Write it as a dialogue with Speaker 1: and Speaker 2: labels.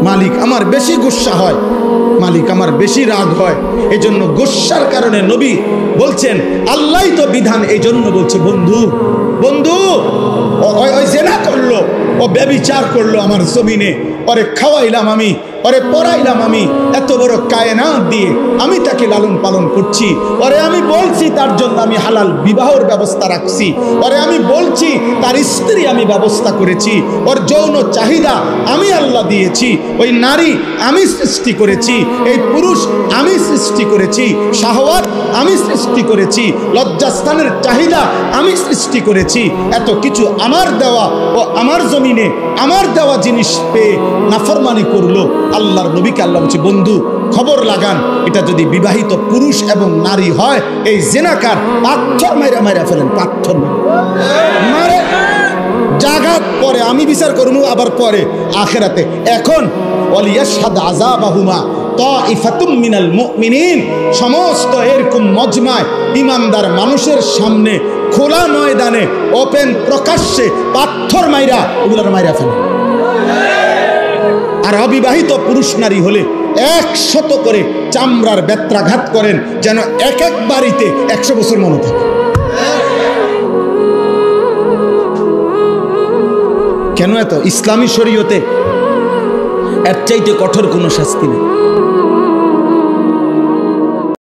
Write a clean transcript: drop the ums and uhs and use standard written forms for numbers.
Speaker 1: মালিক আমার বেশি গুসা হয়, মালিক আমার বেশি রাগ হয়। এই জন্য গুসার কারণে নবী বলছেন আল্লাহই তো বিধান, এই জন্য বলছে বন্ধু বন্ধু ওই জেনা করলো, ও ব্যভিচার করলো আমার জমিনে, ওরে খাওয়াইলাম আমি, ওরে পড়াইলাম আমি, এত বড় কায়নাত দিয়ে আমি তাকে লালন পালন করছি, ওরে আমি বলছি তার জন্য আমি হালাল বিবাহের ব্যবস্থা রাখছি, ওরে আমি বলছি তার স্ত্রী আমি ব্যবস্থা করেছি, ওর যৌন চাহিদা আমি আল্লাহ দিয়েছি, ওই নারী আমি সৃষ্টি করেছি, এই পুরুষ আমি সৃষ্টি করেছি, শাহওয়াত আমি সৃষ্টি করেছি, লজ্জাস্থানের চাহিদা আমি সৃষ্টি করেছি, এত কিছু আমার দেওয়া, ও আমার জমিনে আমার দেওয়া জিনিস পেয়ে নাফরমানি করলো। আল্লাহর নবীকে আল্লাহ বলছে বন্ধু খবর লাগান, এটা যদি বিবাহিত পুরুষ এবং নারী হয়, এই জেনাকার পাথর মাইরা মাইরা ফেলেন, পাথর মারে জাগাত পরে আমি বিচার করবো, আবার পরে আখেরাতে। এখন ওয়ালিয়াশহাদ আযাবাহুমা তাইফাতুম মিনাল মুমিনিন, সমস্ত এরকম মজমায় ইমানদার মানুষের সামনে খোলা ময়দানে ওপেন প্রকাশ্যে পাথর মাইরা ওগুলার মাইরা ফেলে। আর অবিবাহিত পুরুষ নারী হলে 100 করে চামড়ার বেত্রাঘাত করেন, যেন এক এক বাড়িতে 100 বছর মনে থাকে। কেন এত? ইসলামী শরীয়তে এর চাইতে কঠোর কোনো শাস্তি নেই।